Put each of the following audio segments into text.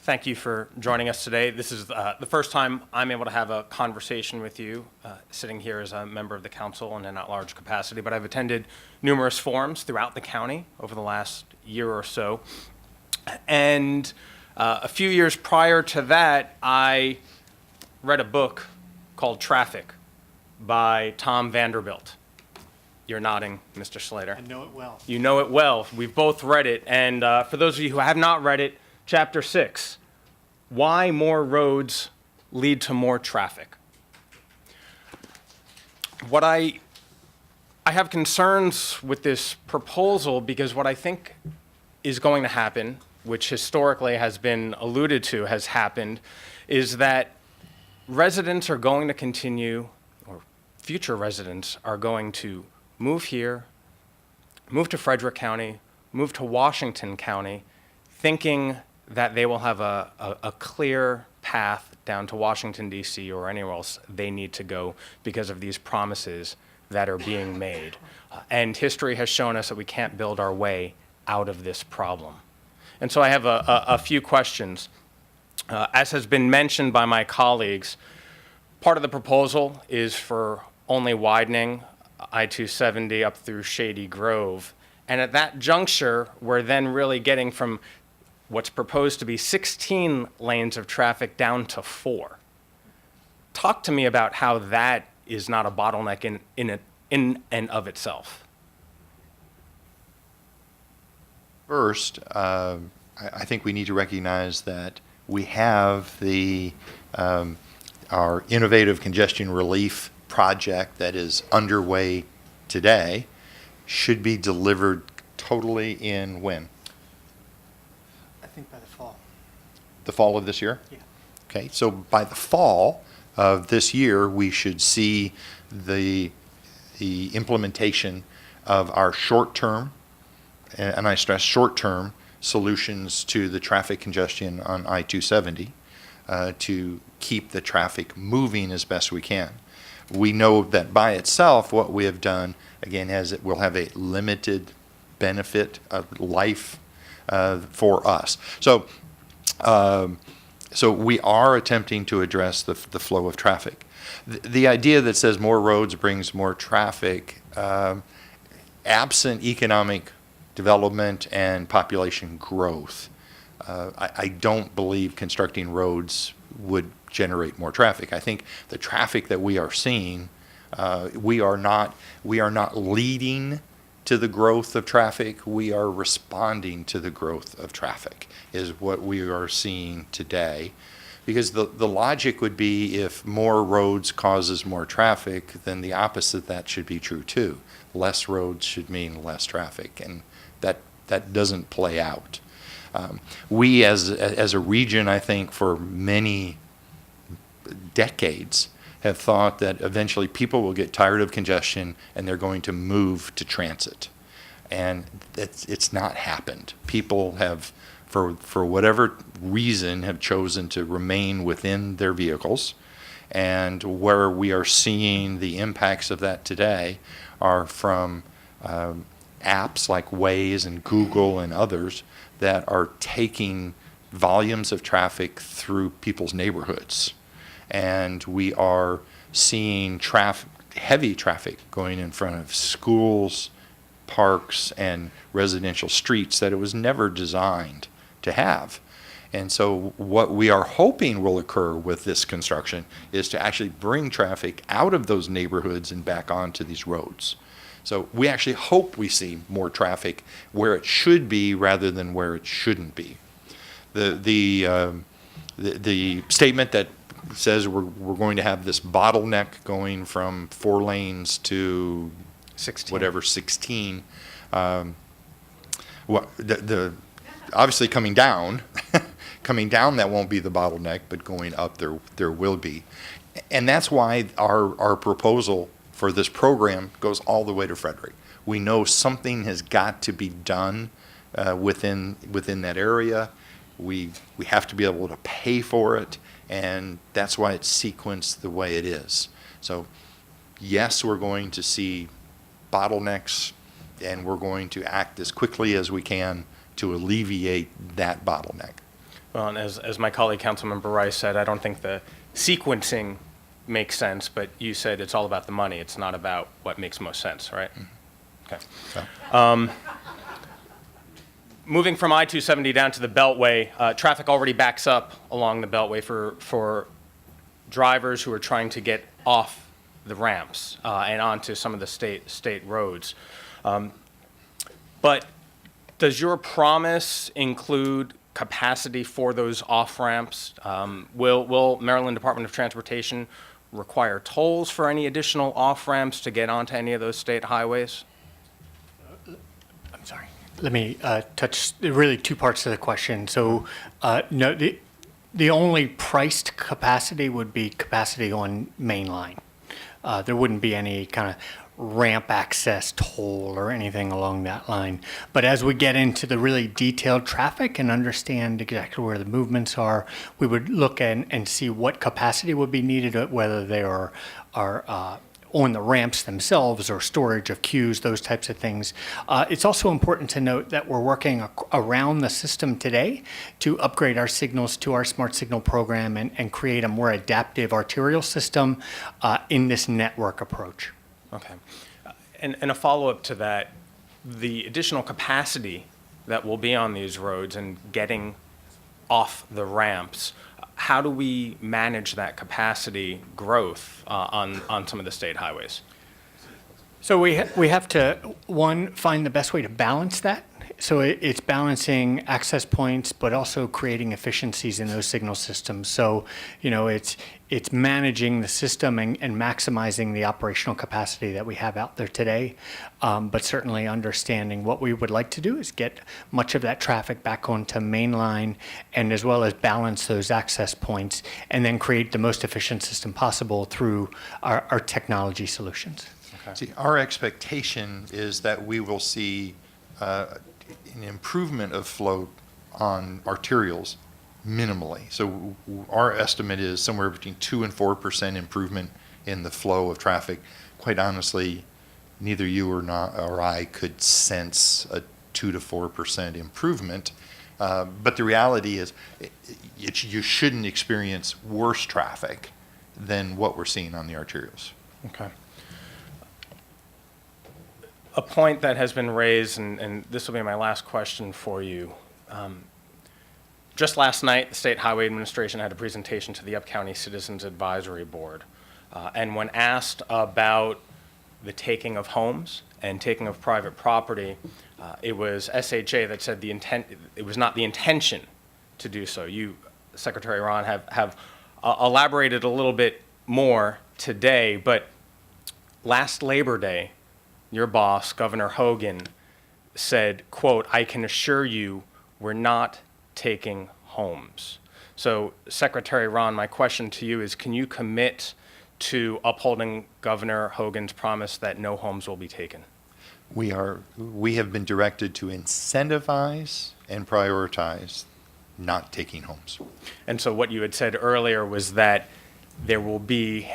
Thank you for joining us today. This is the first time I'm able to have a conversation with you, sitting here as a member of the council in an at-large capacity, but I've attended numerous forums throughout the county over the last year or so. And a few years prior to that, I read a book called Traffic by Tom Vanderbilt. You're nodding, Mr. Slater. I know it well. You know it well. We've both read it. And for those of you who have not read it, Chapter 6, Why More Roads Lead to More Traffic. I have concerns with this proposal because what I think is going to happen, which historically has been alluded to has happened, is that residents are going to continue, or future residents are going to move here, move to Frederick County, move to Washington County, thinking that they will have a clear path down to Washington, D.C. or anywhere else they need to go because of these promises that are being made. And history has shown us that we can't build our way out of this problem. And so I have a few questions. As has been mentioned by my colleagues, part of the proposal is for only widening I-270 up through Shady Grove. And at that juncture, we're then really getting from what's proposed to be 16 lanes of traffic down to 4. Talk to me about how that is not a bottleneck in and of itself. First, I think we need to recognize that we have our innovative congestion relief project that is underway today, should be delivered totally in when? I think by the fall. The fall of this year? Yeah. Okay, so by the fall of this year, we should see the implementation of our short-term, and I stress short-term, solutions to the traffic congestion on I-270 to keep the traffic moving as best we can. We know that by itself, what we have done, again, will have a limited benefit of life for us. So we are attempting to address the flow of traffic. The idea that says more roads brings more traffic, absent economic development and population growth, I don't believe constructing roads would generate more traffic. I think the traffic that we are seeing, we are not leading to the growth of traffic. We are responding to the growth of traffic is what we are seeing today. Because the logic would be if more roads causes more traffic, then the opposite of that should be true too. Less roads should mean less traffic, and that doesn't play out. We as a region, I think for many decades have thought that eventually people will get tired of congestion and they're going to move to transit. And it's not happened. People have, for whatever reason, have chosen to remain within their vehicles. And where we are seeing the impacts of that today are from apps like Waze and Google and others that are taking volumes of traffic through people's neighborhoods. And we are seeing heavy traffic going in front of schools, parks, and residential streets that it was never designed to have. And so what we are hoping will occur with this construction is to actually bring traffic out of those neighborhoods and back onto these roads. So we actually hope we see more traffic where it should be rather than where it shouldn't be. The statement that says we're going to have this bottleneck going from 4 lanes to 16. Whatever 16. Obviously coming down, that won't be the bottleneck, but going up there will be, and that's why our proposal for this program goes all the way to Frederick. We know something has got to be done within that area. We have to be able to pay for it, and that's why it's sequenced the way it is. So yes, we're going to see bottlenecks, and we're going to act as quickly as we can to alleviate that bottleneck. Well, and as my colleague, Councilmember Rice said, I don't think the sequencing makes sense, but you said it's all about the money. It's not about what makes most sense, right? Okay. So, Moving from I-270 down to the Beltway, traffic already backs up along the Beltway for drivers who are trying to get off the ramps and onto some of the state roads. But does your promise include capacity for those off-ramps? Will Maryland Department of Transportation require tolls for any additional off-ramps to get onto any of those state highways? I'm sorry. Let me touch really two parts of the question. So, no, the only priced capacity would be capacity on main line. There wouldn't be any kind of ramp access toll or anything along that line. But as we get into the really detailed traffic and understand exactly where the movements are, we would look and see what capacity would be needed, whether they are on the ramps themselves or storage of queues, those types of things. It's also important to note that we're working around the system today to upgrade our signals to our smart signal program and create a more adaptive arterial system in this network approach. Okay. And a follow-up to that, the additional capacity that will be on these roads and getting off the ramps, how do we manage that capacity growth on some of the state highways? So we have to, one, find the best way to balance that. So it's balancing access points, but also creating efficiencies in those signal systems. So, it's managing the system and maximizing the operational capacity that we have out there today. But certainly understanding what we would like to do is get much of that traffic back onto mainline, and as well as balance those access points and then create the most efficient system possible through our technology solutions. See, our expectation is that we will see an improvement of flow on arterials minimally. So our estimate is somewhere between 2 and 4% improvement in the flow of traffic. Quite honestly, neither you or I could sense a 2 to 4% improvement. But the reality is you shouldn't experience worse traffic than what we're seeing on the arterials. Okay. A point that has been raised, and this will be my last question for you. Just last night, the State Highway Administration had a presentation to the Up County Citizens Advisory Board. And when asked about the taking of homes and taking of private property, it was SHA that said it was not the intention to do so. You, Secretary Ron, have elaborated a little bit more today, but last Labor Day, your boss, Governor Hogan, said, quote, "I can assure you we're not taking homes." So, Secretary Ron, my question to you is, can you commit to upholding Governor Hogan's promise that no homes will be taken? We have been directed to incentivize and prioritize not taking homes. And so what you had said earlier was that there will be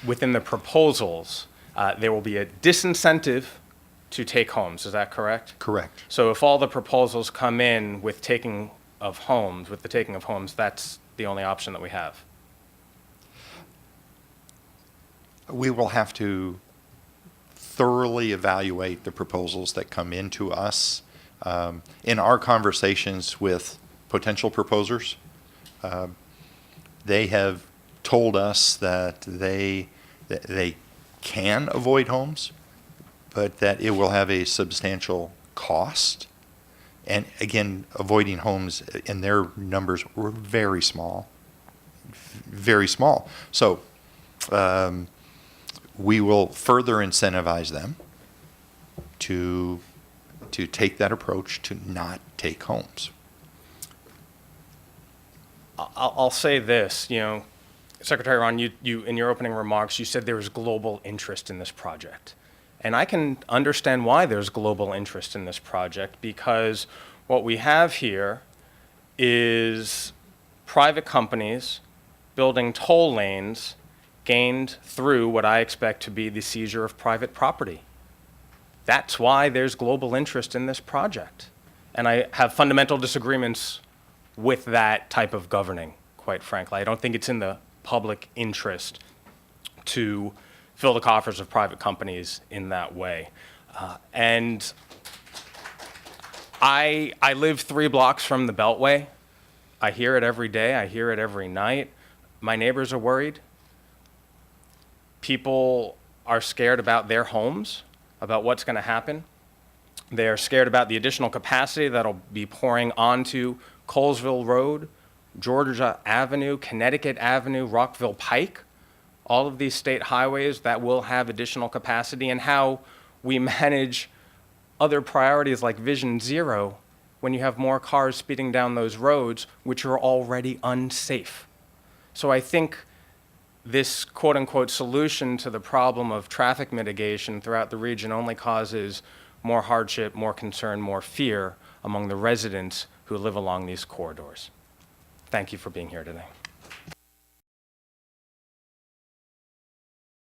within the proposals, there will be a disincentive to take homes. Is that correct? Correct. So if all the proposals come in with the taking of homes, that's the only option that we have. We will have to thoroughly evaluate the proposals that come into us. In our conversations with potential proposers, they have told us that they can avoid homes, but that it will have a substantial cost. And again, avoiding homes in their numbers were very small, very small. So we will further incentivize them to take that approach to not take homes. I'll say this, Secretary Ron, you in your opening remarks, you said there was global interest in this project. And I can understand why there's global interest in this project, because what we have here is private companies building toll lanes gained through what I expect to be the seizure of private property. That's why there's global interest in this project. And I have fundamental disagreements with that type of governing, quite frankly. I don't think it's in the public interest to fill the coffers of private companies in that way. And I live 3 blocks from the Beltway. I hear it every day. I hear it every night. My neighbors are worried. People are scared about their homes, about what's going to happen. They are scared about the additional capacity that'll be pouring onto Colesville Road, Georgia Avenue, Connecticut Avenue, Rockville Pike, all of these state highways that will have additional capacity, and how we manage other priorities like Vision Zero when you have more cars speeding down those roads, which are already unsafe. So I think this quote-unquote solution to the problem of traffic mitigation throughout the region only causes more hardship, more concern, more fear among the residents who live along these corridors. Thank you for being here today.